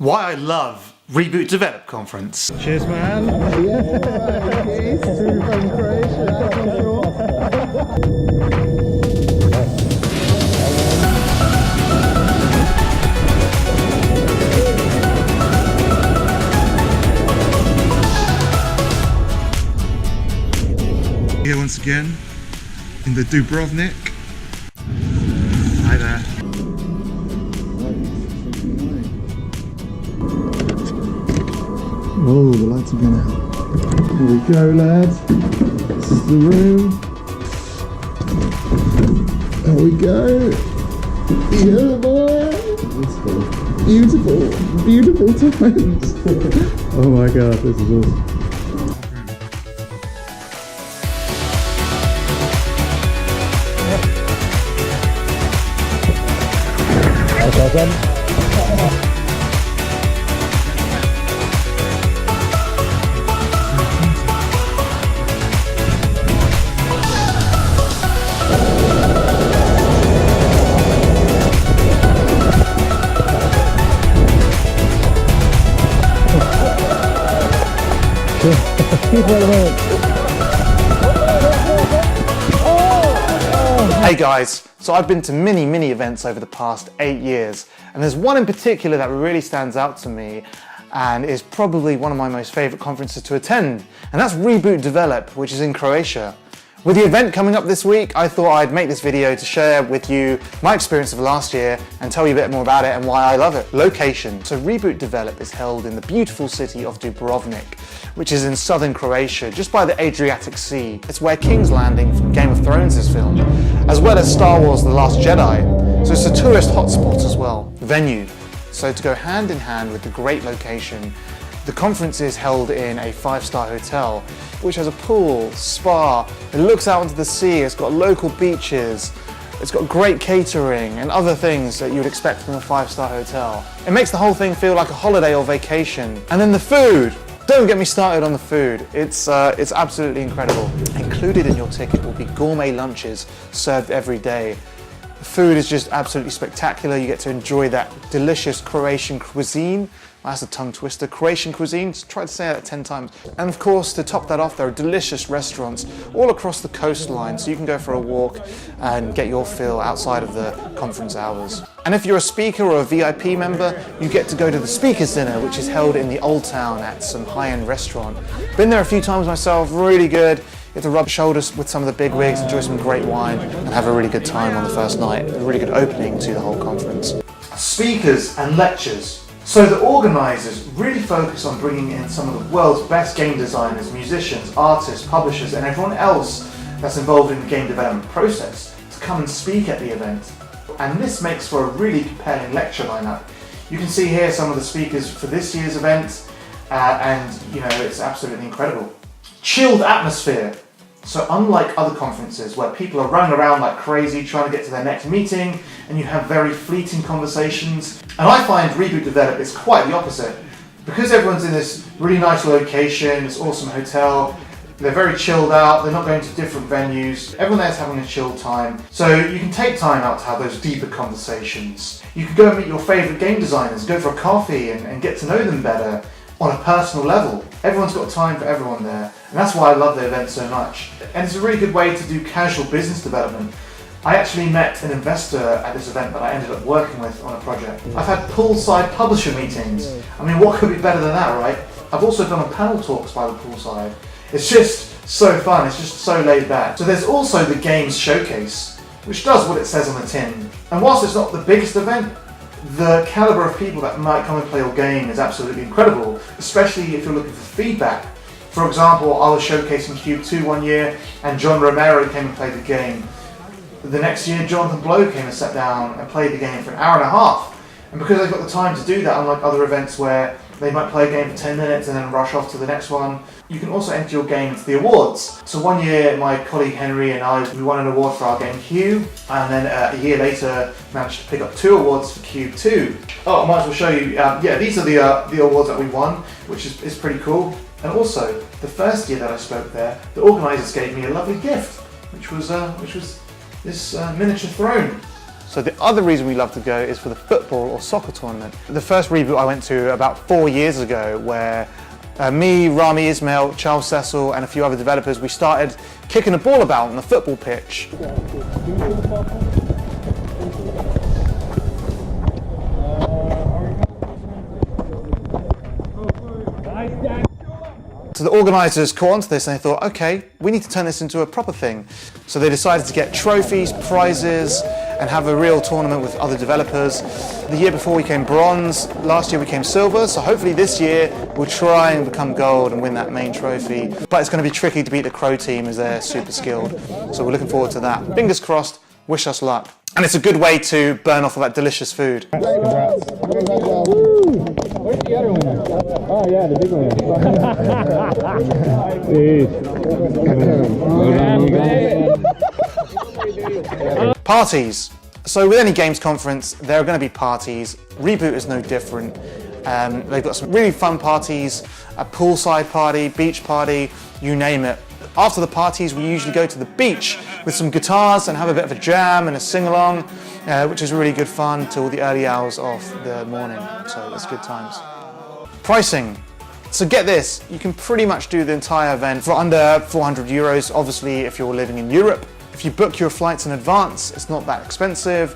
Why I love Reboot Develop Conference. Cheers, man. From Croatia. Here once again in the Dubrovnik. Hi there. Oh, the lights are going out. Here we go, lads. This is the room. There we go. Yeah, boy. Beautiful, beautiful times. Oh my god, this is awesome. Hey guys, so I've been to many events over the past 8 years, and there's one in particular that really stands out to me and is probably one of my most favourite conferences to attend, and that's Reboot Develop, which is in Croatia. With the event coming up this week, I thought I'd make this video to share with you my experience of last year and tell you a bit more about it and why I love it. Location. So Reboot Develop is held in the beautiful city of Dubrovnik, which is in southern Croatia, just by the Adriatic Sea. It's where King's Landing from Game of Thrones is filmed, as well as Star Wars The Last Jedi. So it's a tourist hotspot as well. Venue. So to go hand in hand with the great location, the conference is held in a 5-star hotel, which has a pool, spa, it looks out into the sea, it's got local beaches, it's got great catering and other things that you would expect from a 5-star hotel. It makes the whole thing feel like a holiday or vacation. And then the food! Don't get me started on the food. It's absolutely incredible. Included in your ticket will be gourmet lunches served every day. The food is just absolutely spectacular. You get to enjoy that delicious Croatian cuisine. That's a tongue twister. Croatian cuisine, just try to say that 10 times. And of course, to top that off, there are delicious restaurants all across the coastline, so you can go for a walk and get your fill outside of the conference hours. And if you're a speaker or a VIP member, you get to go to the speaker's dinner, which is held in the Old Town at some high-end restaurant. Been there a few times myself, really good. You have to rub shoulders with some of the big wigs, enjoy some great wine, and have a really good time on the first night. A really good opening to the whole conference. Speakers and lectures. So the organisers really focus on bringing in some of the world's best game designers, musicians, artists, publishers, and everyone else that's involved in the game development process to come and speak at the event. And this makes for a really compelling lecture lineup. You can see here some of the speakers for this year's event, and you know, it's absolutely incredible. Chilled atmosphere. So unlike other conferences where people are running around like crazy trying to get to their next meeting and you have very fleeting conversations, and I find Reboot Develop is quite the opposite. Because everyone's in this really nice location, this awesome hotel, they're very chilled out, they're not going to different venues, everyone there's having a chill time. So you can take time out to have those deeper conversations. You can go and meet your favourite game designers, go for a coffee and get to know them better on a personal level. Everyone's got time for everyone there, and that's why I love the event so much. And it's a really good way to do casual business development. I actually met an investor at this event that I ended up working with on a project. I've had poolside publisher meetings. I mean, what could be better than that, right? I've also done a panel talks by the poolside. It's just so fun, it's just so laid back. So there's also the Games Showcase, which does what it says on the tin. And whilst it's not the biggest event, the calibre of people that might come and play your game is absolutely incredible, especially if you're looking for feedback. For example, I was showcasing Cube 2 one year and John Romero came and played the game. The next year, Jonathan Blow came and sat down and played the game for an hour and a half. And because they've got the time to do that, unlike other events where they might play a game for 10 minutes and then rush off to the next one, you can also enter your game into the awards. So one year, my colleague Henry and I, we won an award for our game Q, and then a year later, managed to pick up 2 awards for Q 2. Oh, I might as well show you, yeah, these are the awards that we won, which is pretty cool. And also, the first year that I spoke there, the organisers gave me a lovely gift, which was this miniature throne. So the other reason we love to go is for the football or soccer tournament. The first Reboot I went to about 4 years ago, where me, Rami Ismail, Charles Cecil and a few other developers, we started kicking a ball about on the football pitch. So the organisers caught onto this and they thought, okay, we need to turn this into a proper thing. So they decided to get trophies, prizes, and have a real tournament with other developers. The year before we came bronze, last year we came silver, so hopefully this year we'll try and become gold and win that main trophy. But it's going to be tricky to beat the Crow team as they're super skilled. So we're looking forward to that. Fingers crossed, wish us luck. And it's a good way to burn off all that delicious food. Where's the other one? Oh yeah, the big one. Parties. So with any games conference, there are going to be parties. Reboot is no different. They've got some really fun parties, a poolside party, beach party, you name it. After the parties, we usually go to the beach with some guitars and have a bit of a jam and a sing-along, which is really good fun till the early hours of the morning. So that's good times. Pricing. So get this, you can pretty much do the entire event for under 400 euros, obviously if you're living in Europe. If you book your flights in advance, it's not that expensive.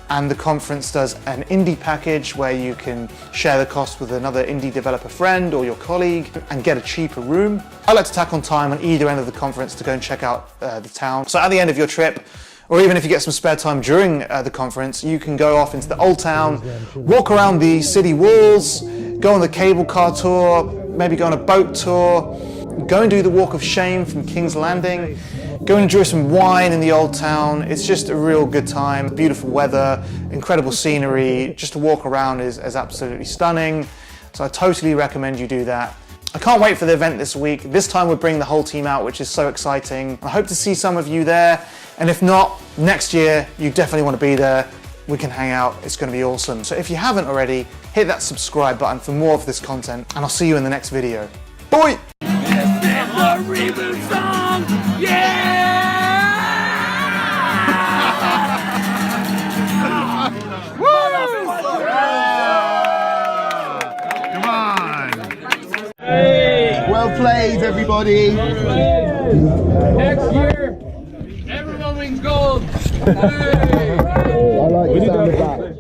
And the conference does an indie package where you can share the cost with another indie developer friend or your colleague and get a cheaper room. I like to tack on time on either end of the conference to go and check out the town. So at the end of your trip, or even if you get some spare time during the conference, you can go off into the old town, walk around the city walls, go on the cable car tour, maybe go on a boat tour, go and do the Walk of Shame from King's Landing, go and enjoy some wine in the old town. It's just a real good time. Beautiful weather, incredible scenery. Just to walk around is absolutely stunning. So I totally recommend you do that. I can't wait for the event this week. This time we're bringing the whole team out, which is so exciting. I hope to see some of you there. And if not, next year, you definitely want to be there. We can hang out. It's going to be awesome. So if you haven't already, hit that subscribe button for more of this content. And I'll see you in the next video. Bye! The Reboot song! Yeah! Come on! Hey. Well played, everybody! Next year, everyone wins gold. Hey. I like the sound of that.